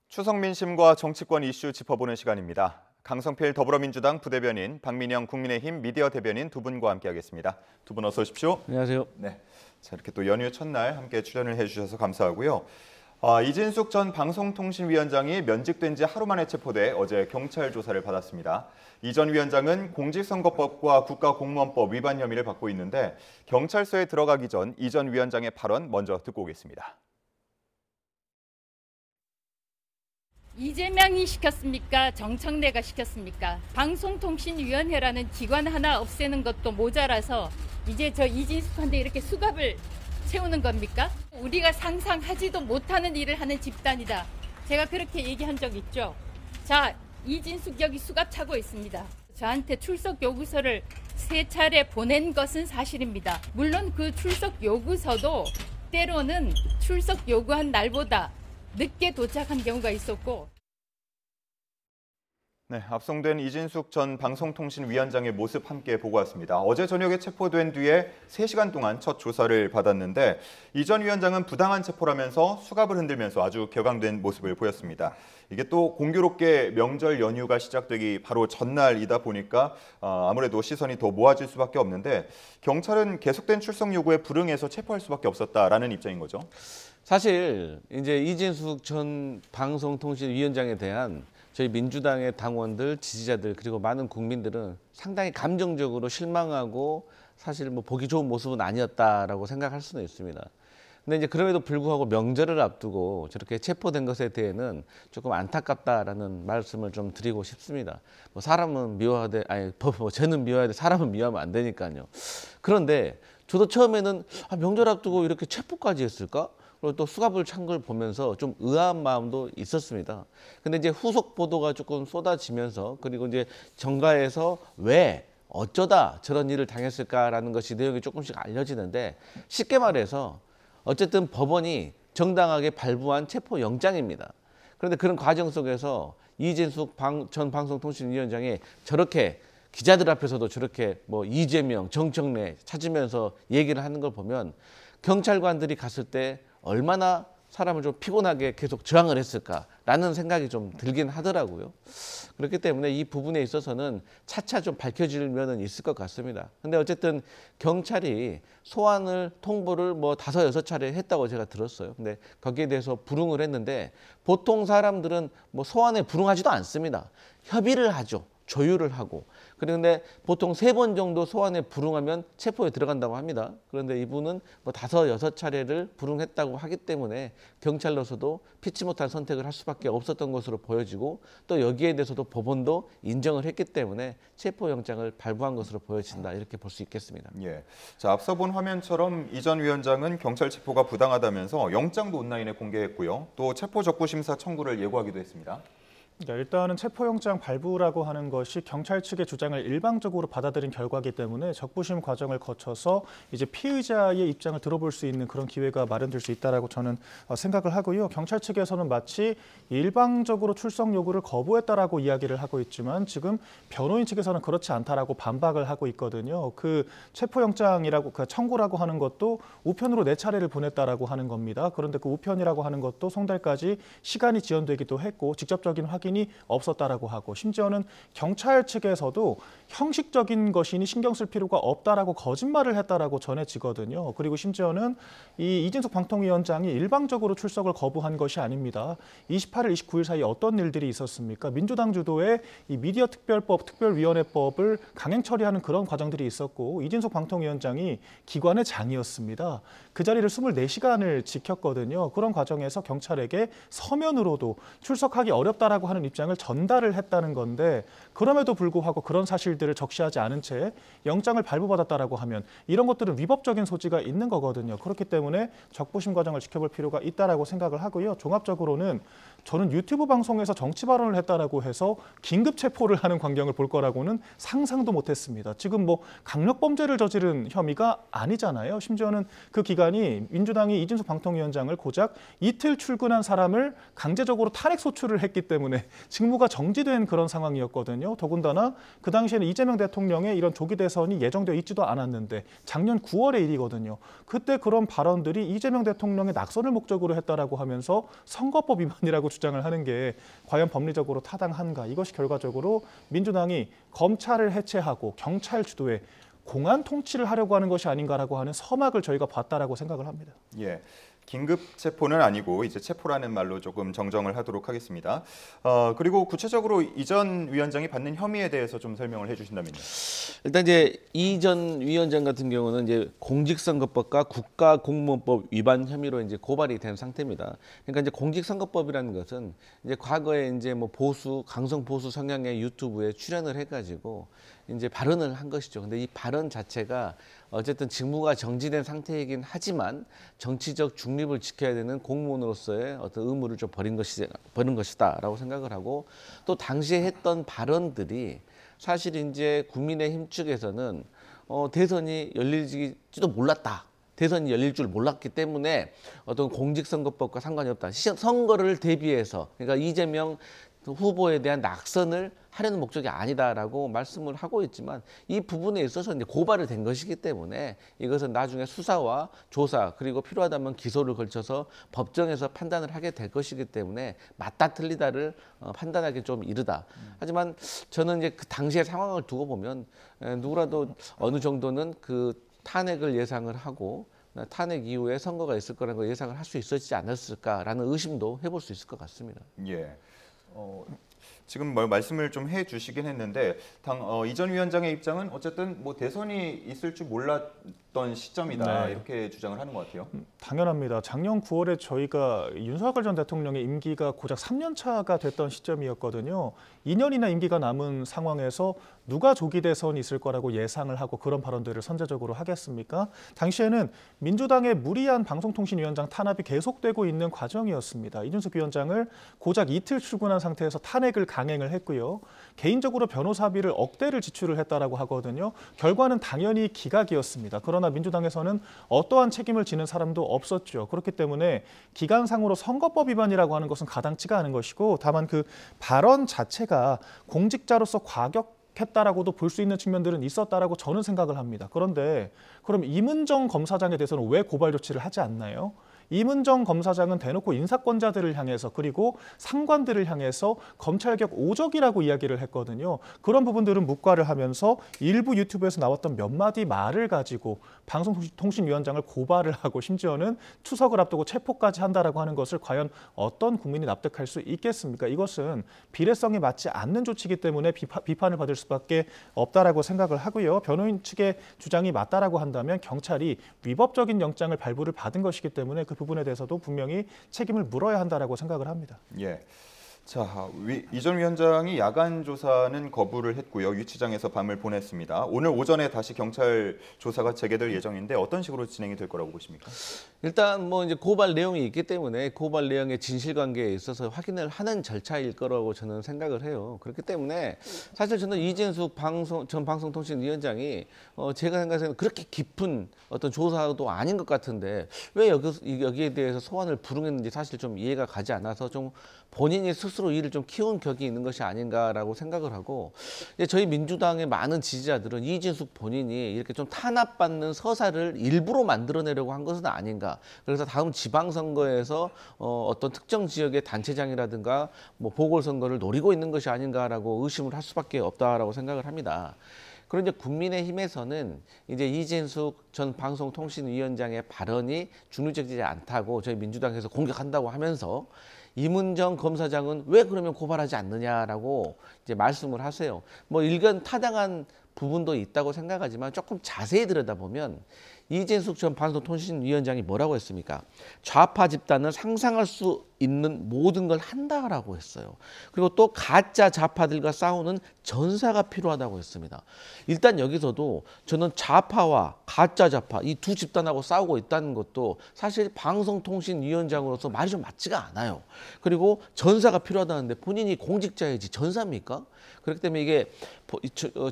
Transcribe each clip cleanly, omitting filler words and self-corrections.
추석 민심과 정치권 이슈 짚어보는 시간입니다. 강성필 더불어민주당 부대변인, 박민영 국민의힘 미디어 대변인 두 분과 함께하겠습니다. 두 분 어서 오십시오. 안녕하세요. 네, 자 이렇게 또 연휴 첫날 함께 출연을 해주셔서 감사하고요. 이진숙 전 방송통신위원장이 면직된 지 하루 만에 체포돼 어제 경찰 조사를 받았습니다. 이 전 위원장은 공직선거법과 국가공무원법 위반 혐의를 받고 있는데 경찰서에 들어가기 전 이 전 위원장의 발언 먼저 듣고 오겠습니다. 이재명이 시켰습니까? 정청래가 시켰습니까? 방송통신위원회라는 기관 하나 없애는 것도 모자라서 이제 저 이진숙한테 이렇게 수갑을 채우는 겁니까? 우리가 상상하지도 못하는 일을 하는 집단이다. 제가 그렇게 얘기한 적 있죠. 자, 이진숙 여기 수갑 차고 있습니다. 저한테 출석 요구서를 3차례 보낸 것은 사실입니다. 물론 그 출석 요구서도 때로는 출석 요구한 날보다 늦게 도착한 경우가 있었고. 네, 압송된 이진숙 전 방송통신위원장의 모습 함께 보고 왔습니다. 어제 저녁에 체포된 뒤에 3시간 동안 첫 조사를 받았는데 이 전 위원장은 부당한 체포라면서 수갑을 흔들면서 아주 격앙된 모습을 보였습니다. 이게 또 공교롭게 명절 연휴가 시작되기 바로 전날이다 보니까 아무래도 시선이 더 모아질 수밖에 없는데 경찰은 계속된 출석 요구에 불응해서 체포할 수밖에 없었다라는 입장인 거죠. 사실 이제 이진숙 전 방송통신위원장에 대한 저희 민주당의 당원들, 지지자들 그리고 많은 국민들은 상당히 감정적으로 실망하고 사실 뭐 보기 좋은 모습은 아니었다라고 생각할 수는 있습니다. 근데 이제 그럼에도 불구하고 명절을 앞두고 저렇게 체포된 것에 대해서는 조금 안타깝다라는 말씀을 좀 드리고 싶습니다. 뭐 사람은 미워하되 죄는 미워야 사람은 미워하면 안 되니까요. 그런데 저도 처음에는 명절 앞두고 이렇게 체포까지 했을까? 그리고 또 수갑을 찬 걸 보면서 좀 의아한 마음도 있었습니다. 근데 이제 후속 보도가 조금 쏟아지면서 그리고 이제 정가에서 왜 어쩌다 저런 일을 당했을까라는 것이 내용이 조금씩 알려지는데 쉽게 말해서 어쨌든 법원이 정당하게 발부한 체포 영장입니다. 그런데 그런 과정 속에서 이진숙 전 방송통신위원장이 저렇게 기자들 앞에서도 저렇게 뭐 이재명, 정청래 찾으면서 얘기를 하는 걸 보면 경찰관들이 갔을 때 얼마나 사람을 좀 피곤하게 계속 저항을 했을까라는 생각이 좀 들긴 하더라고요. 그렇기 때문에 이 부분에 있어서는 차차 좀 밝혀질 면은 있을 것 같습니다. 근데 어쨌든 경찰이 소환을 통보를 뭐 5-6차례 했다고 제가 들었어요. 근데 거기에 대해서 불응을 했는데 보통 사람들은 뭐 소환에 불응하지도 않습니다. 협의를 하죠. 조율을 하고. 그런데 보통 3번 정도 소환에 불응하면 체포에 들어간다고 합니다. 그런데 이분은 뭐 5-6차례를 불응했다고 하기 때문에 경찰로서도 피치 못한 선택을 할 수밖에 없었던 것으로 보여지고 또 여기에 대해서도 법원도 인정을 했기 때문에 체포영장을 발부한 것으로 보여진다. 이렇게 볼 수 있겠습니다. 예. 자, 앞서 본 화면처럼 이 전 위원장은 경찰 체포가 부당하다면서 영장도 온라인에 공개했고요. 또 체포 적부 심사 청구를 예고하기도 했습니다. 일단은 체포영장 발부라고 하는 것이 경찰 측의 주장을 일방적으로 받아들인 결과이기 때문에 적부심 과정을 거쳐서 이제 피의자의 입장을 들어볼 수 있는 그런 기회가 마련될 수 있다라고 저는 생각을 하고요. 경찰 측에서는 마치 일방적으로 출석 요구를 거부했다라고 이야기를 하고 있지만 지금 변호인 측에서는 그렇지 않다라고 반박을 하고 있거든요. 그 체포영장이라고 그 청구라고 하는 것도 우편으로 4차례를 보냈다라고 하는 겁니다. 그런데 그 우편이라고 하는 것도 송달까지 시간이 지연되기도 했고 직접적인 확인이 없었다라고 하고 심지어는 경찰 측에서도 형식적인 것이니 신경 쓸 필요가 없다라고 거짓말을 했다라고 전해지거든요. 그리고 심지어는 이 이진숙 방통위원장이 일방적으로 출석을 거부한 것이 아닙니다. 28일, 29일 사이에 어떤 일들이 있었습니까? 민주당 주도의 이 미디어 특별법, 특별위원회법을 강행 처리하는 그런 과정들이 있었고 이진숙 방통위원장이 기관의 장이었습니다. 그 자리를 24시간을 지켰거든요. 그런 과정에서 경찰에게 서면으로도 출석하기 어렵다라고 하는 입장을 전달을 했다는 건데 그럼에도 불구하고 그런 사실들을 적시하지 않은 채 영장을 발부받았다라고 하면 이런 것들은 위법적인 소지가 있는 거거든요. 그렇기 때문에 적부심 과정을 지켜볼 필요가 있다라고 생각을 하고요. 종합적으로는 저는 유튜브 방송에서 정치 발언을 했다라고 해서 긴급 체포를 하는 광경을 볼 거라고는 상상도 못했습니다. 지금 뭐 강력범죄를 저지른 혐의가 아니잖아요. 심지어는 그 기간이 민주당이 이진숙 방통위원장을 고작 이틀 출근한 사람을 강제적으로 탄핵 소추를 했기 때문에 직무가 정지된 그런 상황이었거든요. 더군다나 그 당시에는 이재명 대통령의 이런 조기 대선이 예정되어 있지도 않았는데 작년 9월의 일이거든요. 그때 그런 발언들이 이재명 대통령의 낙선을 목적으로 했다라고 하면서 선거법 위반이라고 주장을 하는 게 과연 법리적으로 타당한가? 이것이 결과적으로 민주당이 검찰을 해체하고 경찰 주도의 공안 통치를 하려고 하는 것이 아닌가라고 하는 서막을 저희가 봤다라고 생각을 합니다. 예. 긴급 체포는 아니고 이제 체포라는 말로 조금 정정을 하도록 하겠습니다. 그리고 구체적으로 이 전 위원장이 받는 혐의에 대해서 좀 설명을 해주신다면요. 일단 이제 이 전 위원장 같은 경우는 이제 공직선거법과 국가공무원법 위반 혐의로 이제 고발이 된 상태입니다. 그러니까 이제 공직선거법이라는 것은 이제 과거에 이제 뭐 보수, 강성 보수 성향의 유튜브에 출연을 해가지고 이제 발언을 한 것이죠. 근데 이 발언 자체가 어쨌든 직무가 정지된 상태이긴 하지만 정치적 중립을 지켜야 되는 공무원으로서의 어떤 의무를 좀 버린 것이다라고 생각을 하고, 또 당시에 했던 발언들이 사실 이제 국민의힘 측에서는 대선이 열릴지도 몰랐다. 대선이 열릴 줄 몰랐기 때문에 어떤 공직선거법과 상관이 없다. 선거를 대비해서, 그러니까 이재명 후보에 대한 낙선을 하려는 목적이 아니다라고 말씀을 하고 있지만, 이 부분에 있어서 이제 고발이 된 것이기 때문에 이것은 나중에 수사와 조사, 그리고 필요하다면 기소를 걸쳐서 법정에서 판단을 하게 될 것이기 때문에 맞다 틀리다를 판단하기 좀 이르다. 하지만 저는 이제 그 당시의 상황을 두고 보면 누구라도 어느 정도는 그 탄핵을 예상을 하고 탄핵 이후에 선거가 있을 거라는 걸 예상을 할 수 있었지 않았을까라는 의심도 해볼 수 있을 것 같습니다. 예. 지금 말씀을 좀 해주시긴 했는데 이 전 위원장의 입장은 어쨌든 뭐 대선이 있을 줄 몰랐던 시점이다, 네. 이렇게 주장을 하는 것 같아요. 당연합니다. 작년 9월에 저희가 윤석열 전 대통령의 임기가 고작 3년 차가 됐던 시점이었거든요. 2년이나 임기가 남은 상황에서 누가 조기 대선이 있을 거라고 예상을 하고 그런 발언들을 선제적으로 하겠습니까? 당시에는 민주당의 무리한 방송통신위원장 탄압이 계속되고 있는 과정이었습니다. 이준석 위원장을 고작 이틀 출근한 상태에서 탄핵을 강행을 했고요. 개인적으로 변호사비를 억대를 지출을 했다라고 하거든요. 결과는 당연히 기각이었습니다. 그러나 민주당에서는 어떠한 책임을 지는 사람도 없었죠. 그렇기 때문에 기간상으로 선거법 위반이라고 하는 것은 가당치가 않은 것이고, 다만 그 발언 자체가 공직자로서 과격했다라고도 볼 수 있는 측면들은 있었다라고 저는 생각을 합니다. 그런데 그럼 이문정 검사장에 대해서는 왜 고발 조치를 하지 않나요? 이문정 검사장은 대놓고 인사권자들을 향해서, 그리고 상관들을 향해서 검찰개혁 오적이라고 이야기를 했거든요. 그런 부분들은 묵과를 하면서 일부 유튜브에서 나왔던 몇 마디 말을 가지고 방송통신위원장을 고발을 하고 심지어는 추석을 앞두고 체포까지 한다라고 하는 것을 과연 어떤 국민이 납득할 수 있겠습니까? 이것은 비례성에 맞지 않는 조치이기 때문에 비판을 받을 수밖에 없다라고 생각을 하고요. 변호인 측의 주장이 맞다라고 한다면 경찰이 위법적인 영장을 발부를 받은 것이기 때문에 그 부분에 대해서도 분명히 책임을 물어야 한다라고 생각을 합니다. 예. 자, 이 전 위원장이 야간 조사는 거부를 했고요. 유치장에서 밤을 보냈습니다. 오늘 오전에 다시 경찰 조사가 재개될 예정인데 어떤 식으로 진행이 될 거라고 보십니까? 일단 뭐 이제 고발 내용이 있기 때문에 고발 내용의 진실관계에 있어서 확인을 하는 절차일 거라고 저는 생각을 해요. 그렇기 때문에 사실 저는 이진숙 전 방송통신위원장이 제가 생각해서는 그렇게 깊은 어떤 조사도 아닌 것 같은데 왜 여기에 대해서 소환을 부릉했는지 사실 좀 이해가 가지 않아서 좀 본인이 스스로 일을 좀 키운 격이 있는 것이 아닌가라고 생각을 하고, 저희 민주당의 많은 지지자들은 이진숙 본인이 이렇게 좀 탄압받는 서사를 일부러 만들어내려고 한 것은 아닌가. 그래서 다음 지방선거에서 어떤 특정 지역의 단체장이라든가 뭐 보궐선거를 노리고 있는 것이 아닌가라고 의심을 할 수밖에 없다라고 생각을 합니다. 그런데 국민의힘에서는 이제 이진숙 전 방송통신위원장의 발언이 중립적이지 않다고 저희 민주당에서 공격한다고 하면서 이문정 검사장은 왜 그러면 고발하지 않느냐라고 이제 말씀을 하세요. 뭐 일견 타당한 부분도 있다고 생각하지만 조금 자세히 들여다보면 이진숙 전 방송통신위원장이 뭐라고 했습니까? 좌파 집단은 상상할 수 있는 모든 걸 한다라고 했어요. 그리고 또 가짜 좌파들과 싸우는 전사가 필요하다고 했습니다. 일단 여기서도 저는 좌파와 가짜 좌파 이 두 집단하고 싸우고 있다는 것도 사실 방송통신위원장으로서 말이 좀 맞지가 않아요. 그리고 전사가 필요하다는데 본인이 공직자이지 전사입니까? 그렇기 때문에 이게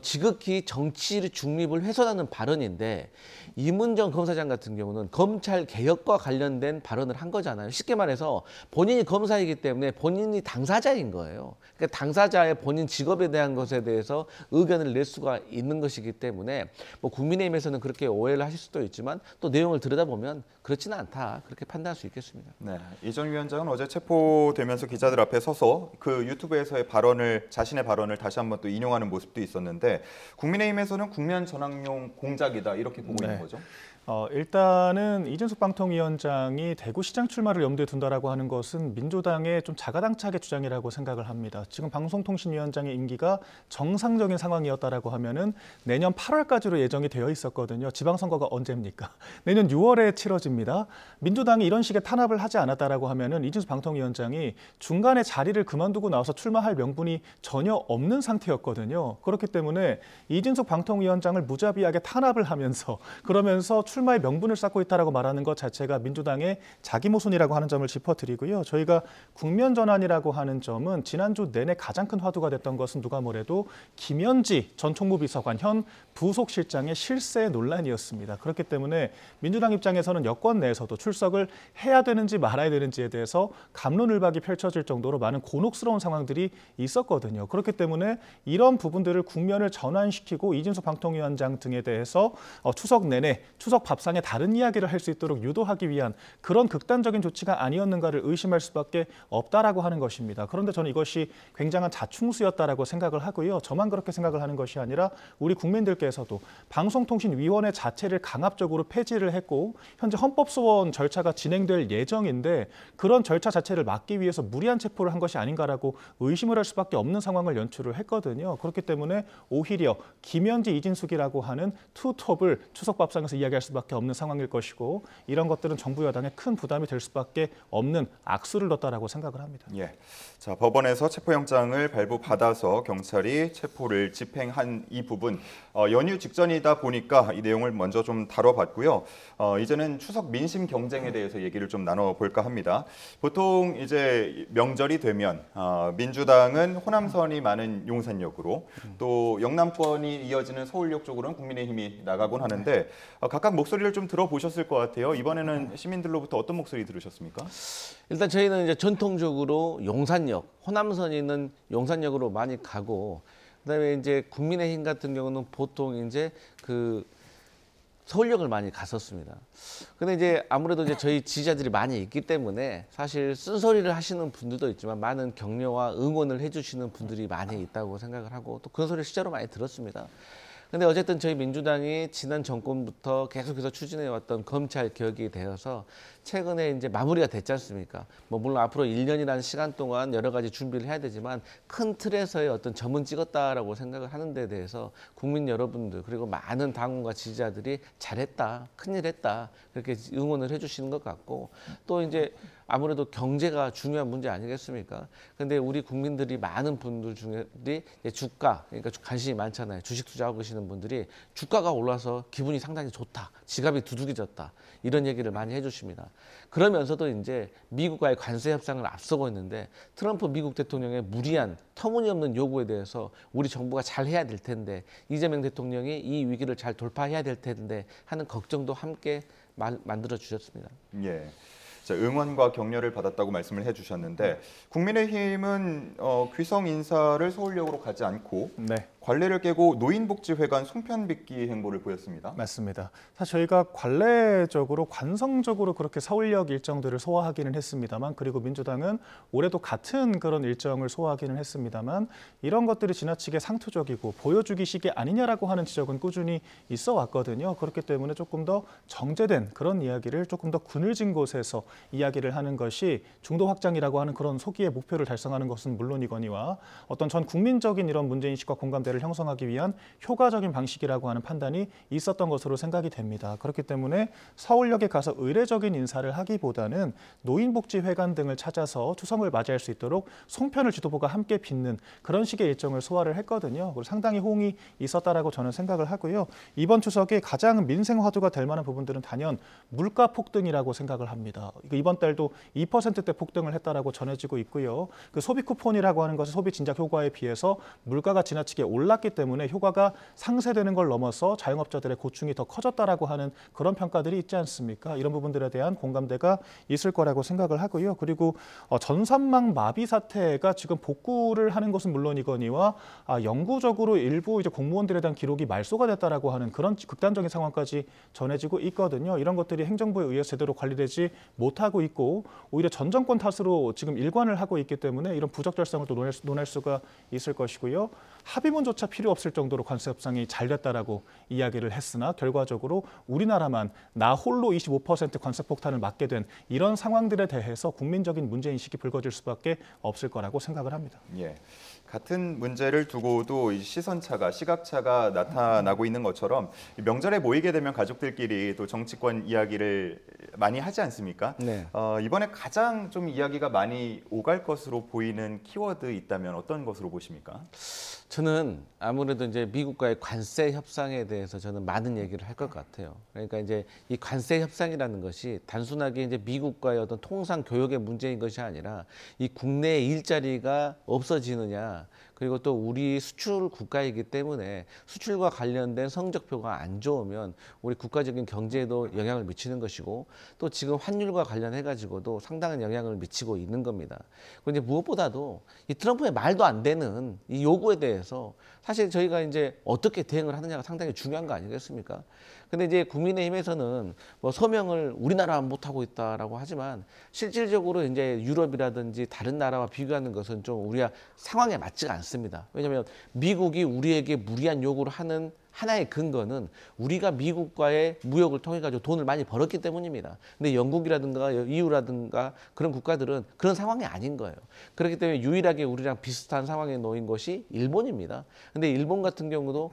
지극히 정치 중립을 훼손하는 발언인데, 이문정 검사장 같은 경우는 검찰 개혁과 관련된 발언을 한 거잖아요. 쉽게 말해서 본인이 검사이기 때문에 본인이 당사자인 거예요. 그러니까 당사자의 본인 직업에 대한 것에 대해서 의견을 낼 수가 있는 것이기 때문에 뭐 국민의힘에서는 그렇게 오해를 하실 수도 있지만 또 내용을 들여다보면 그렇지는 않다. 그렇게 판단할 수 있겠습니다. 네, 이 전 위원장은 어제 체포되면서 기자들 앞에 서서 그 유튜브에서의 자신의 발언을 다시 한번 또 인용하는 모습도 있었는데 국민의힘에서는 국면 전환용 공작이다 이렇게 보고 있는 거죠. 일단은 이준석 방통위원장이 대구시장 출마를 염두에 둔다라고 하는 것은 민주당의 좀 자가당착의 주장이라고 생각을 합니다. 지금 방송통신위원장의 임기가 정상적인 상황이었다라고 하면은 내년 8월까지로 예정이 되어 있었거든요. 지방선거가 언제입니까? 내년 6월에 치러집니다. 민주당이 이런 식의 탄압을 하지 않았다라고 하면은 이준석 방통위원장이 중간에 자리를 그만두고 나와서 출마할 명분이 전혀 없는 상태였거든요. 그렇기 때문에 이준석 방통위원장을 무자비하게 탄압을 하면서 그러면서 출마의 명분을 쌓고 있다라고 말하는 것 자체가 민주당의 자기 모순이라고 하는 점을 짚어드리고요. 저희가 국면 전환이라고 하는 점은 지난주 내내 가장 큰 화두가 됐던 것은 누가 뭐래도 김현지 전 총무비서관 현 부속실장의 실세 논란이었습니다. 그렇기 때문에 민주당 입장에서는 여권 내에서도 출석을 해야 되는지 말아야 되는지에 대해서 갑론을박이 펼쳐질 정도로 많은 곤혹스러운 상황들이 있었거든요. 그렇기 때문에 이런 부분들을 국면을 전환시키고 이준석 방통위원장 등에 대해서 추석 내내 추석 밥상에 다른 이야기를 할 수 있도록 유도하기 위한 그런 극단적인 조치가 아니었는가를 의심할 수밖에 없다라고 하는 것입니다. 그런데 저는 이것이 굉장한 자충수였다라고 생각을 하고요. 저만 그렇게 생각을 하는 것이 아니라 우리 국민들께서도 방송통신위원회 자체를 강압적으로 폐지를 했고 현재 헌법소원 절차가 진행될 예정인데 그런 절차 자체를 막기 위해서 무리한 체포를 한 것이 아닌가라고 의심을 할 수밖에 없는 상황을 연출을 했거든요. 그렇기 때문에 오히려 김현지, 이진숙이라고 하는 투톱을 추석 밥상에서 이야기할 수밖에 없는 상황일 것이고 이런 것들은 정부 여당에 큰 부담이 될 수밖에 없는 악수를 넣었다라고 생각을 합니다. 예. 자, 법원에서 체포영장을 발부받아서 경찰이 체포를 집행한 이 부분 연휴 직전이다 보니까 이 내용을 먼저 좀 다뤄봤고요. 이제는 추석 민심 경쟁에 대해서 얘기를 좀 나눠볼까 합니다. 보통 이제 명절이 되면 민주당은 호남선이 많은 용산역으로 또 영남권이 이어지는 서울역 쪽으로는 국민의힘이 나가곤 하는데 각각 목소리를 좀 들어보셨을 것 같아요. 이번에는 시민들로부터 어떤 목소리 들으셨습니까? 일단 저희는 이제 전통적으로 용산역, 호남선이 있는 용산역으로 많이 가고 그다음에 이제 국민의힘 같은 경우는 보통 이제 그 서울역을 많이 갔었습니다. 근데 이제 아무래도 이제 저희 지지자들이 많이 있기 때문에 사실 쓴소리를 하시는 분들도 있지만 많은 격려와 응원을 해주시는 분들이 많이 있다고 생각을 하고 또 그런 소리를 실제로 많이 들었습니다. 근데 어쨌든 저희 민주당이 지난 정권부터 계속해서 추진해왔던 검찰 개혁이 되어서 최근에 이제 마무리가 됐지 않습니까? 뭐 물론 앞으로 1년이라는 시간 동안 여러 가지 준비를 해야 되지만 큰 틀에서의 어떤 점은 찍었다라고 생각을 하는 데 대해서 국민 여러분들 그리고 많은 당원과 지지자들이 잘했다, 큰일 했다 그렇게 응원을 해주시는 것 같고 또 이제 아무래도 경제가 중요한 문제 아니겠습니까? 근데 우리 국민들이 많은 분들 중에 주가, 그러니까 관심이 많잖아요. 주식 투자하고 계시는 분들이 주가가 올라서 기분이 상당히 좋다. 지갑이 두둑해졌다. 이런 얘기를 많이 해주십니다. 그러면서도 이제 미국과의 관세 협상을 앞서고 있는데 트럼프 미국 대통령의 무리한 터무니없는 요구에 대해서 우리 정부가 잘 해야 될 텐데 이재명 대통령이 이 위기를 잘 돌파해야 될 텐데 하는 걱정도 함께 만들어 주셨습니다. 예. 자, 응원과 격려를 받았다고 말씀을 해주셨는데 국민의힘은 귀성 인사를 서울역으로 가지 않고 관례를 깨고 노인복지회관 송편빚기 행보를 보였습니다. 맞습니다. 사실 저희가 관례적으로 관성적으로 그렇게 서울역 일정들을 소화하기는 했습니다만 그리고 민주당은 올해도 같은 그런 일정을 소화하기는 했습니다만 이런 것들이 지나치게 상투적이고 보여주기식이 아니냐라고 하는 지적은 꾸준히 있어 왔거든요. 그렇기 때문에 조금 더 정제된 그런 이야기를 조금 더 그늘진 곳에서 이야기를 하는 것이 중도 확장이라고 하는 그런 소기의 목표를 달성하는 것은 물론이거니와 어떤 전 국민적인 이런 문제인식과 공감대를 형성하기 위한 효과적인 방식이라고 하는 판단이 있었던 것으로 생각이 됩니다. 그렇기 때문에 서울역에 가서 의례적인 인사를 하기보다는 노인복지회관 등을 찾아서 추석을 맞이할 수 있도록 송편을 지도부가 함께 빚는 그런 식의 일정을 소화를 했거든요. 그리고 상당히 호응이 있었다라고 저는 생각을 하고요. 이번 추석에 가장 민생 화두가 될 만한 부분들은 단연 물가 폭등이라고 생각을 합니다. 이번 달도 2%대 폭등을 했다라고 전해지고 있고요. 그 소비 쿠폰이라고 하는 것은 소비 진작 효과에 비해서 물가가 지나치게 올라 올랐기 때문에 효과가 상쇄되는 걸 넘어서 자영업자들의 고충이 더 커졌다라고 하는 그런 평가들이 있지 않습니까? 이런 부분들에 대한 공감대가 있을 거라고 생각을 하고요. 그리고 전산망 마비 사태가 지금 복구를 하는 것은 물론이거니와 영구적으로 일부 이제 공무원들에 대한 기록이 말소가 됐다라고 하는 그런 극단적인 상황까지 전해지고 있거든요. 이런 것들이 행정부에 의해서 제대로 관리되지 못하고 있고 오히려 전 정권 탓으로 지금 일관을 하고 있기 때문에 이런 부적절성을 또 논할 수가 있을 것이고요. 합의문조차 필요 없을 정도로 관세 협상이 잘 됐다라고 이야기를 했으나 결과적으로 우리나라만 나 홀로 25% 관세 폭탄을 맞게 된 이런 상황들에 대해서 국민적인 문제인식이 불거질 수밖에 없을 거라고 생각을 합니다. 예. 같은 문제를 두고도 이 시선차가, 시각차가 나타나고 있는 것처럼 명절에 모이게 되면 가족들끼리 또 정치권 이야기를 많이 하지 않습니까? 네. 이번에 가장 좀 이야기가 많이 오갈 것으로 보이는 키워드 있다면 어떤 것으로 보십니까? 저는 아무래도 이제 미국과의 관세 협상에 대해서 저는 많은 얘기를 할 것 같아요. 그러니까 이제 이 관세 협상이라는 것이 단순하게 이제 미국과의 어떤 통상 교역의 문제인 것이 아니라 이 국내 일자리가 없어지느냐, 그리고 또 우리 수출 국가이기 때문에 수출과 관련된 성적표가 안 좋으면 우리 국가적인 경제에도 영향을 미치는 것이고 또 지금 환율과 관련해 가지고도 상당한 영향을 미치고 있는 겁니다. 그리고 이제 무엇보다도 이 트럼프의 말도 안 되는 이 요구에 대해서 사실 저희가 이제 어떻게 대응을 하느냐가 상당히 중요한 거 아니겠습니까? 근데 이제 국민의힘에서는 뭐 서명을 우리나라만 못하고 있다라고 하지만 실질적으로 이제 유럽이라든지 다른 나라와 비교하는 것은 좀 우리가 상황에 맞지가 않습니다. 왜냐하면 미국이 우리에게 무리한 요구를 하는 하나의 근거는 우리가 미국과의 무역을 통해 가지고 돈을 많이 벌었기 때문입니다. 근데 영국이라든가 EU라든가 그런 국가들은 그런 상황이 아닌 거예요. 그렇기 때문에 유일하게 우리랑 비슷한 상황에 놓인 것이 일본입니다. 근데 일본 같은 경우도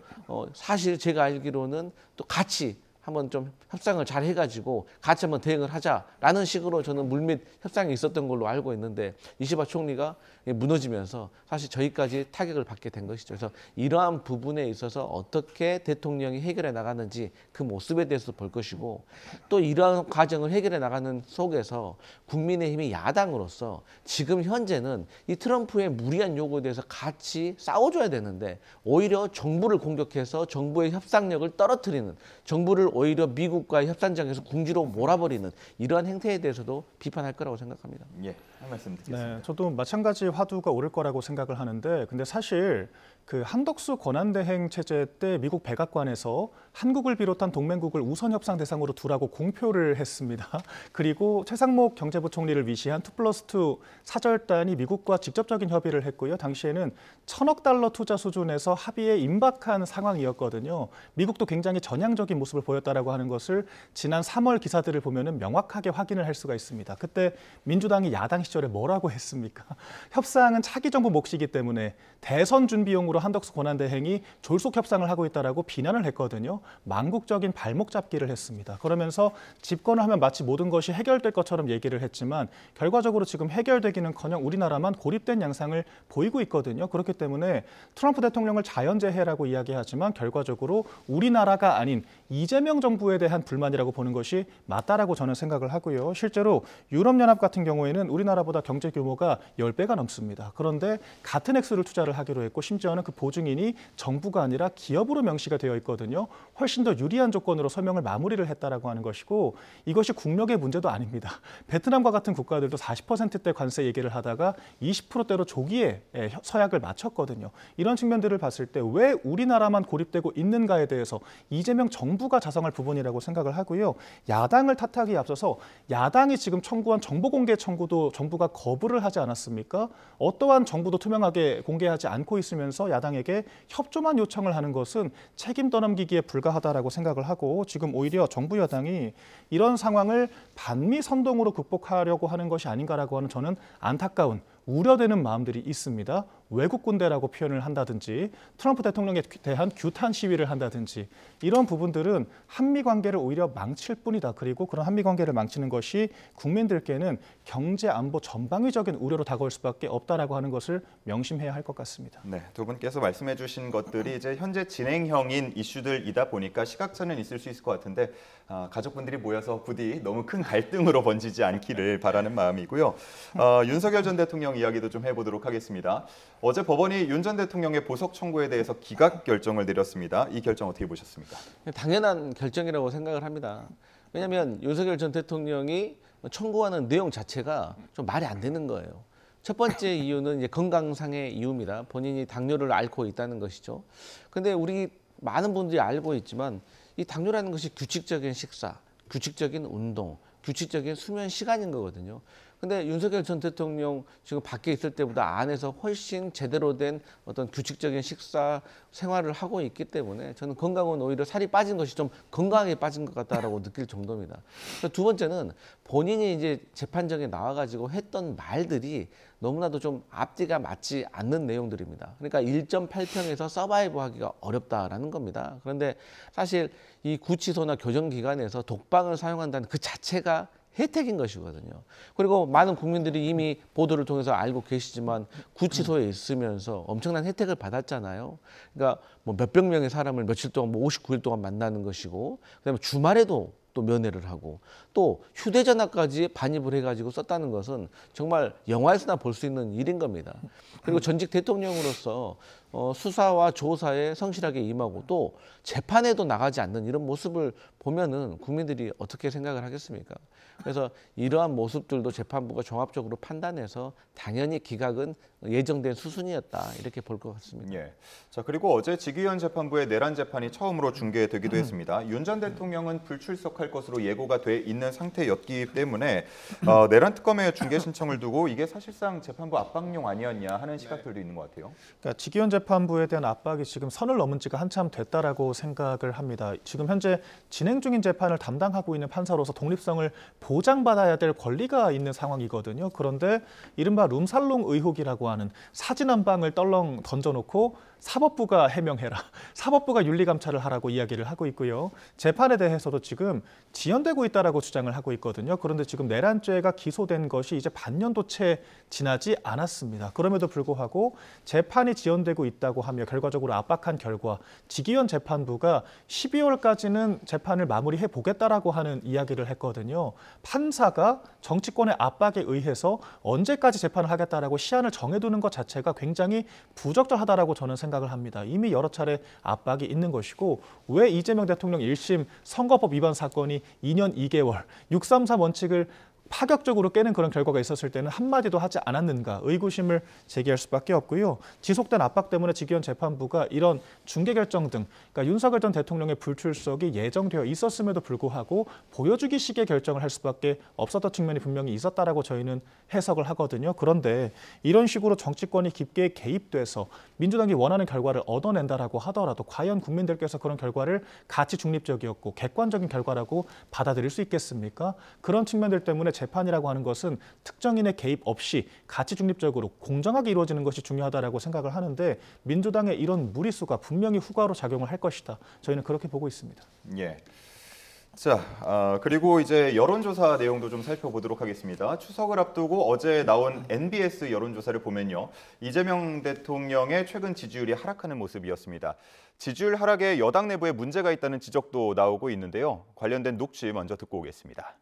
사실 제가 알기로는 또 같이 한번 좀 협상을 잘 해가지고 같이 한번 대응을 하자라는 식으로 저는 물밑 협상이 있었던 걸로 알고 있는데 이시바 총리가 무너지면서 사실 저희까지 타격을 받게 된 것이죠. 그래서 이러한 부분에 있어서 어떻게 대통령이 해결해 나가는지 그 모습에 대해서 볼 것이고 또 이러한 과정을 해결해 나가는 속에서 국민의힘이 야당으로서 지금 현재는 이 트럼프의 무리한 요구에 대해서 같이 싸워줘야 되는데 오히려 정부를 공격해서 정부의 협상력을 떨어뜨리는 정부를 오히려 미국과의 협상장에서 궁지로 몰아버리는 이러한 행태에 대해서도 비판할 거라고 생각합니다. 예, 한 말씀 드리겠습니다. 네, 저도 마찬가지 화두가 오를 거라고 생각을 하는데 근데 사실 그 한덕수 권한대행 체제 때 미국 백악관에서 한국을 비롯한 동맹국을 우선 협상 대상으로 두라고 공표를 했습니다. 그리고 최상목 경제부총리를 위시한 2+2 사절단이 미국과 직접적인 협의를 했고요. 당시에는 1,000억 달러 투자 수준에서 합의에 임박한 상황이었거든요. 미국도 굉장히 전향적인 모습을 보였다라고 하는 것을 지난 3월 기사들을 보면은 명확하게 확인을 할 수가 있습니다. 그때 민주당이 야당 시절에 뭐라고 했습니까? 협상은 차기 정부 몫이기 때문에 대선 준비용으로 한덕수 권한대행이 졸속 협상을 하고 있다라고 비난을 했거든요. 망국적인 발목 잡기를 했습니다. 그러면서 집권을 하면 마치 모든 것이 해결될 것처럼 얘기를 했지만 결과적으로 지금 해결되기는커녕 우리나라만 고립된 양상을 보이고 있거든요. 그렇기 때문에 트럼프 대통령을 자연재해라고 이야기하지만 결과적으로 우리나라가 아닌 이재명 정부에 대한 불만이라고 보는 것이 맞다라고 저는 생각을 하고요. 실제로 유럽연합 같은 경우에는 우리나라보다 경제 규모가 10배가 넘습니다. 그런데 같은 액수를 투자를 하기로 했고 심지어는 그 보증인이 정부가 아니라 기업으로 명시가 되어 있거든요. 훨씬 더 유리한 조건으로 서명을 마무리를 했다라고 하는 것이고 이것이 국력의 문제도 아닙니다. 베트남과 같은 국가들도 40%대 관세 얘기를 하다가 20%대로 조기에 서약을 마쳤거든요. 이런 측면들을 봤을 때 왜 우리나라만 고립되고 있는가에 대해서 이재명 정부가 자성할 부분이라고 생각을 하고요. 야당을 탓하기에 앞서서 야당이 지금 청구한 정보공개 청구도 정부가 거부를 하지 않았습니까? 어떠한 정부도 투명하게 공개하지 않고 있으면서 야당에게 협조만 요청을 하는 것은 책임 떠넘기기에 불과하다라고 생각을 하고 지금 오히려 정부 여당이 이런 상황을 반미 선동으로 극복하려고 하는 것이 아닌가라고 하는 저는 안타까운 우려되는 마음들이 있습니다. 외국 군대라고 표현을 한다든지 트럼프 대통령에 대한 규탄 시위를 한다든지 이런 부분들은 한미 관계를 오히려 망칠 뿐이다. 그리고 그런 한미 관계를 망치는 것이 국민들께는 경제 안보 전방위적인 우려로 다가올 수밖에 없다라고 하는 것을 명심해야 할 것 같습니다. 네, 두 분께서 말씀해 주신 것들이 이제 현재 진행형인 이슈들이다 보니까 시각차는 있을 수 있을 것 같은데 가족분들이 모여서 부디 너무 큰 갈등으로 번지지 않기를 바라는 마음이고요. 윤석열 전 대통령 이야기도 좀 해보도록 하겠습니다. 어제 법원이 윤 전 대통령의 보석 청구에 대해서 기각 결정을 내렸습니다. 이 결정 어떻게 보셨습니까? 당연한 결정이라고 생각을 합니다. 왜냐하면 윤석열 전 대통령이 청구하는 내용 자체가 좀 말이 안 되는 거예요. 첫 번째 이유는 이제 건강상의 이유입니다. 본인이 당뇨를 앓고 있다는 것이죠. 근데 우리 많은 분들이 알고 있지만 이 당뇨라는 것이 규칙적인 식사, 규칙적인 운동, 규칙적인 수면 시간인 거거든요. 근데 윤석열 전 대통령 지금 밖에 있을 때보다 안에서 훨씬 제대로 된 어떤 규칙적인 식사 생활을 하고 있기 때문에 저는 건강은 오히려 살이 빠진 것이 좀 건강하게 빠진 것 같다라고 느낄 정도입니다. 두 번째는 본인이 이제 재판정에 나와가지고 했던 말들이 너무나도 좀 앞뒤가 맞지 않는 내용들입니다. 그러니까 1.8평에서 서바이브하기가 어렵다라는 겁니다. 그런데 사실 이 구치소나 교정기관에서 독방을 사용한다는 그 자체가 혜택인 것이거든요. 그리고 많은 국민들이 이미 보도를 통해서 알고 계시지만 구치소에 있으면서 엄청난 혜택을 받았잖아요. 그러니까 뭐 몇백 명의 사람을 며칠 동안, 뭐 59일 동안 만나는 것이고, 그다음에 주말에도 또 면회를 하고, 또 휴대전화까지 반입을 해가지고 썼다는 것은 정말 영화에서나 볼 수 있는 일인 겁니다. 그리고 전직 대통령으로서 수사와 조사에 성실하게 임하고 또 재판에도 나가지 않는 이런 모습을 보면은 국민들이 어떻게 생각을 하겠습니까? 그래서 이러한 모습들도 재판부가 종합적으로 판단해서 당연히 기각은 예정된 수순이었다 이렇게 볼 것 같습니다. 예. 자, 그리고 어제 직위원 재판부의 내란 재판이 처음으로 중계되기도 했습니다. 윤 전 대통령은 불출석할 것으로 예고가 돼 있는 상태였기 때문에 내란 특검의 중계 신청을 두고 이게 사실상 재판부 압박용 아니었냐 하는 시각들도 있는 것 같아요. 그러니까 직위원 재판부에 대한 압박이 지금 선을 넘은 지가 한참 됐다라고 생각을 합니다. 지금 현재 진행 중인 재판을 담당하고 있는 판사로서 독립성을 보장받아야 될 권리가 있는 상황이거든요. 그런데 이른바 룸살롱 의혹이라고 하는 사진 한 방을 떨렁 던져놓고 사법부가 해명해라, 사법부가 윤리감찰을 하라고 이야기를 하고 있고요. 재판에 대해서도 지금 지연되고 있다라고 주장을 하고 있거든요. 그런데 지금 내란죄가 기소된 것이 이제 반년도 채 지나지 않았습니다. 그럼에도 불구하고 재판이 지연되고 있다고 하며 결과적으로 압박한 결과 직위원 재판부가 12월까지는 재판을 마무리해 보겠다라고 하는 이야기를 했거든요. 판사가 정치권의 압박에 의해서 언제까지 재판을 하겠다라고 시한을 정해두는 것 자체가 굉장히 부적절하다라고 저는 생각을 합니다. 이미 여러 차례 압박이 있는 것이고 왜 이재명 대통령 1심 선거법 위반 사건이 2년 2개월 633 원칙을 파격적으로 깨는 그런 결과가 있었을 때는 한마디도 하지 않았는가 의구심을 제기할 수밖에 없고요. 지속된 압박 때문에 직위원 재판부가 이런 중계 결정 등 그러니까 윤석열 전 대통령의 불출석이 예정되어 있었음에도 불구하고 보여주기식의 결정을 할 수밖에 없었던 측면이 분명히 있었다라고 저희는 해석을 하거든요. 그런데 이런 식으로 정치권이 깊게 개입돼서 민주당이 원하는 결과를 얻어낸다라고 하더라도 과연 국민들께서 그런 결과를 가치 중립적이었고 객관적인 결과라고 받아들일 수 있겠습니까? 그런 측면들 때문에 재판이라고 하는 것은 특정인의 개입 없이 가치 중립적으로 공정하게 이루어지는 것이 중요하다라고 생각을 하는데 민주당의 이런 무리수가 분명히 후과로 작용을 할 것이다. 저희는 그렇게 보고 있습니다. 예. 자, 그리고 이제 여론조사 내용도 좀 살펴보도록 하겠습니다. 추석을 앞두고 어제 나온 NBS 여론조사를 보면요. 이재명 대통령의 최근 지지율이 하락하는 모습이었습니다. 지지율 하락에 여당 내부에 문제가 있다는 지적도 나오고 있는데요. 관련된 녹취 먼저 듣고 오겠습니다.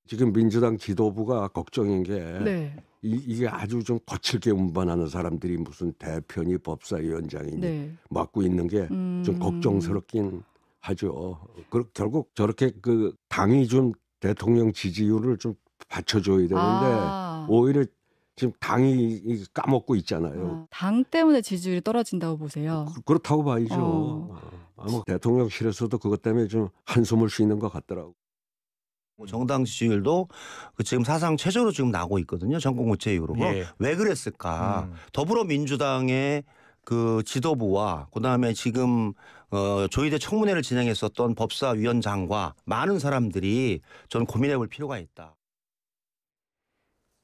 지금 민주당 지도부가 걱정인 게 네. 이게 아주 좀 거칠게 운반하는 사람들이 무슨 대표니 법사위원장이니 네. 맡고 있는 게 좀 걱정스럽긴 하죠. 결국 저렇게 그 당이 좀 대통령 지지율을 좀 받쳐줘야 되는데 오히려 지금 당이 까먹고 있잖아요. 당 때문에 지지율이 떨어진다고 보세요. 그렇다고 봐야죠. 아마 대통령실에서도 그것 때문에 좀 한숨을 쉬는 것 같더라고. 정당 지지율도 지금 사상 최저로 지금 나고 있거든요. 정권 교체 이후로. 예. 왜 그랬을까? 더불어민주당의 그 지도부와 그다음에 지금 조희대 청문회를 진행했었던 법사위원장과 많은 사람들이 저는 고민해 볼 필요가 있다.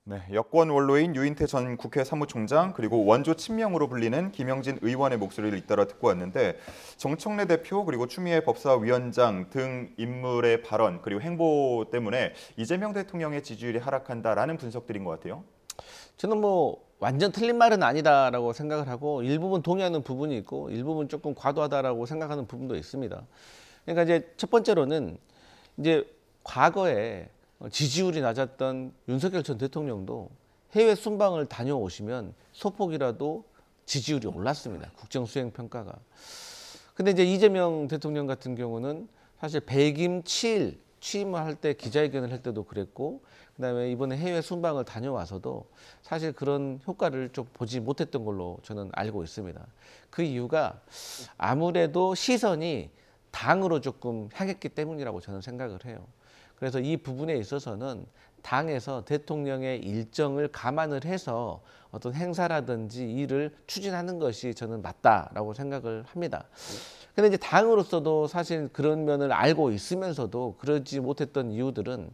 네, 여권 원로인 유인태 전 국회 사무총장 그리고 원조 친명으로 불리는 김영진 의원의 목소리를 잇따라 듣고 왔는데 정청래 대표 그리고 추미애 법사위원장 등 인물의 발언 그리고 행보 때문에 이재명 대통령의 지지율이 하락한다라는 분석들인 것 같아요. 저는 뭐 완전 틀린 말은 아니다라고 생각을 하고 일부분 동의하는 부분이 있고 일부분 조금 과도하다라고 생각하는 부분도 있습니다. 그러니까 이제 첫 번째로는 이제 과거에 지지율이 낮았던 윤석열 전 대통령도 해외 순방을 다녀오시면 소폭이라도 지지율이 올랐습니다. 국정 수행 평가가. 근데 이제 이재명 대통령 같은 경우는 사실 백임 7일 취임을 할 때 기자회견을 할 때도 그랬고, 그다음에 이번에 해외 순방을 다녀와서도 사실 그런 효과를 좀 보지 못했던 걸로 저는 알고 있습니다. 그 이유가 아무래도 시선이 당으로 조금 향했기 때문이라고 저는 생각을 해요. 그래서 이 부분에 있어서는 당에서 대통령의 일정을 감안을 해서 어떤 행사라든지 일을 추진하는 것이 저는 맞다라고 생각을 합니다. 근데 이제 당으로서도 사실 그런 면을 알고 있으면서도 그러지 못했던 이유들은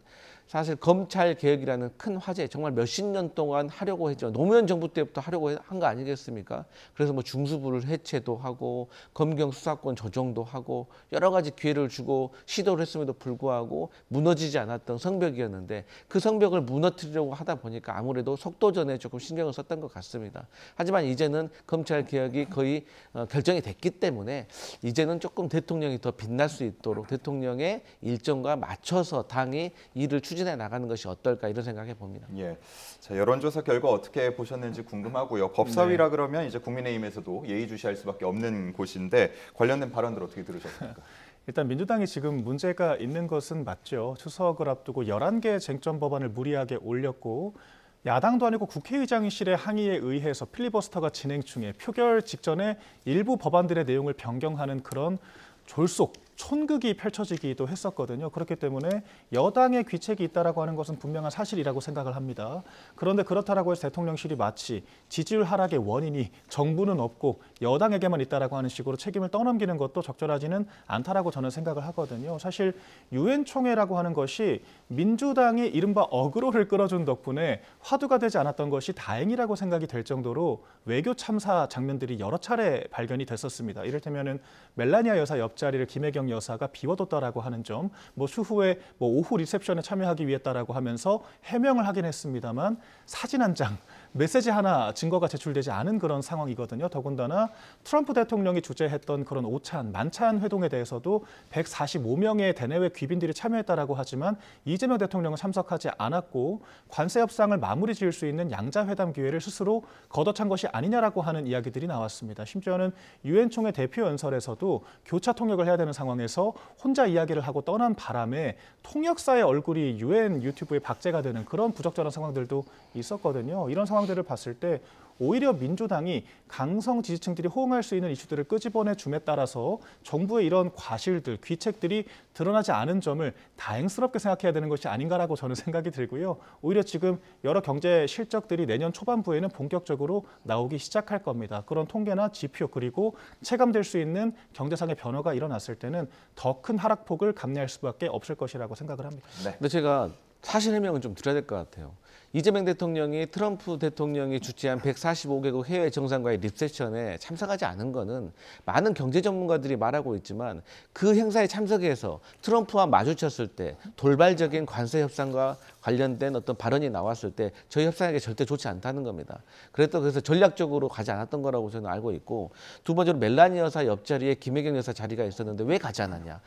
사실 검찰 개혁이라는 큰 화제, 정말 몇십 년 동안 하려고 했죠. 노무현 정부 때부터 하려고 한 거 아니겠습니까? 그래서 뭐 중수부를 해체도 하고 검경 수사권 조정도 하고 여러 가지 기회를 주고 시도를 했음에도 불구하고 무너지지 않았던 성벽이었는데, 그 성벽을 무너뜨리려고 하다 보니까 아무래도 속도전에 조금 신경을 썼던 것 같습니다. 하지만 이제는 검찰 개혁이 거의 결정이 됐기 때문에 이제는 조금 대통령이 더 빛날 수 있도록 대통령의 일정과 맞춰서 당이 일을 추진해 나가는 것이 어떨까, 이런 생각해 봅니다. 예. 자, 여론조사 결과 어떻게 보셨는지 궁금하고요. 법사위라 그러면 이제 국민의힘에서도 예의주시할 수밖에 없는 곳인데 관련된 발언들 어떻게 들으셨습니까? 일단 민주당이 지금 문제가 있는 것은 맞죠. 추석을 앞두고 11개 쟁점 법안을 무리하게 올렸고, 야당도 아니고 국회의장실의 항의에 의해서 필리버스터가 진행 중에 표결 직전에 일부 법안들의 내용을 변경하는 그런 졸속, 촌극이 펼쳐지기도 했었거든요. 그렇기 때문에 여당의 귀책이 있다라고 하는 것은 분명한 사실이라고 생각을 합니다. 그런데 그렇다라고 해서 대통령실이 마치 지지율 하락의 원인이 정부는 없고 여당에게만 있다라고 하는 식으로 책임을 떠넘기는 것도 적절하지는 않다라고 저는 생각을 하거든요. 사실 유엔 총회라고 하는 것이 민주당이 이른바 어그로를 끌어준 덕분에 화두가 되지 않았던 것이 다행이라고 생각이 될 정도로 외교 참사 장면들이 여러 차례 발견이 됐었습니다. 이를테면은 멜라니아 여사 옆자리를 김혜경 여사가 비워뒀다라고 하는 점, 뭐 추후에 뭐 오후 리셉션에 참여하기 위했다라고 하면서 해명을 하긴 했습니다만 사진 한 장, 메시지 하나 증거가 제출되지 않은 그런 상황이거든요. 더군다나 트럼프 대통령이 주재했던 그런 오찬, 만찬 회동에 대해서도 145명의 대내외 귀빈들이 참여했다라고 하지만 이재명 대통령은 참석하지 않았고 관세 협상을 마무리 지을 수 있는 양자회담 기회를 스스로 걷어찬 것이 아니냐라고 하는 이야기들이 나왔습니다. 심지어는 유엔 총회 대표 연설에서도 교차 통역을 해야 되는 상황에서 혼자 이야기를 하고 떠난 바람에 통역사의 얼굴이 유엔 유튜브에 박제가 되는 그런 부적절한 상황들도 있었거든요. 이런 상황들을 봤을 때 오히려 민주당이 강성 지지층들이 호응할 수 있는 이슈들을 끄집어내 줌에 따라서 정부의 이런 과실들, 귀책들이 드러나지 않은 점을 다행스럽게 생각해야 되는 것이 아닌가라고 저는 생각이 들고요. 오히려 지금 여러 경제 실적들이 내년 초반부에는 본격적으로 나오기 시작할 겁니다. 그런 통계나 지표 그리고 체감될 수 있는 경제상의 변화가 일어났을 때는 더 큰 하락폭을 감내할 수밖에 없을 것이라고 생각을 합니다. 네. 근데 제가 사실 해명을 좀 드려야 될 것 같아요. 이재명 대통령이 트럼프 대통령이 주최한 145개국 해외 정상과의 리셉션에 참석하지 않은 거는 많은 경제 전문가들이 말하고 있지만 그 행사에 참석해서 트럼프와 마주쳤을 때 돌발적인 관세 협상과 관련된 어떤 발언이 나왔을 때 저희 협상에게 절대 좋지 않다는 겁니다. 그래서 전략적으로 가지 않았던 거라고 저는 알고 있고, 두 번째로 멜라니 여사 옆자리에 김혜경 여사 자리가 있었는데 왜 가지 않았냐.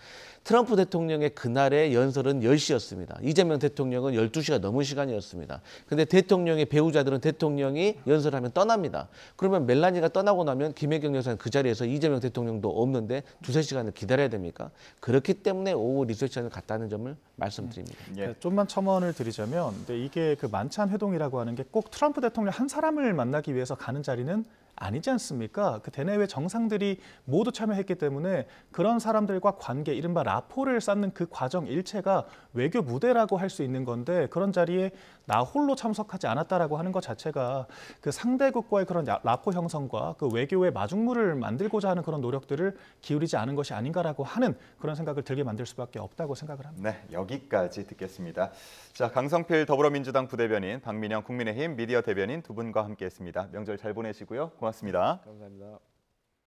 트럼프 대통령의 그날의 연설은 10시였습니다. 이재명 대통령은 12시가 넘은 시간이었습니다. 근데 대통령의 배우자들은 대통령이 연설하면 떠납니다. 그러면 멜라니가 떠나고 나면 김혜경 여사는 그 자리에서 이재명 대통령도 없는데 두세 시간을 기다려야 됩니까? 그렇기 때문에 오후 리셉션을 갔다는 점을 말씀드립니다. 예. 좀만 첨언을 드리자면, 근데 이게 그 만찬 회동이라고 하는 게 꼭 트럼프 대통령 한 사람을 만나기 위해서 가는 자리는 아니지 않습니까? 그 대내외 정상들이 모두 참여했기 때문에 그런 사람들과 관계, 이른바 라포를 쌓는 그 과정 일체가 외교 무대라고 할 수 있는 건데, 그런 자리에 나 홀로 참석하지 않았다라고 하는 것 자체가 그 상대국과의 그런 라포 형성과 그 외교의 마중물을 만들고자 하는 그런 노력들을 기울이지 않은 것이 아닌가라고 하는 그런 생각을 들게 만들 수밖에 없다고 생각을 합니다. 네, 여기까지 듣겠습니다. 자, 강성필 더불어민주당 부대변인, 박민영 국민의힘 미디어 대변인 두 분과 함께했습니다. 명절 잘 보내시고요. 고맙습니다. 감사합니다.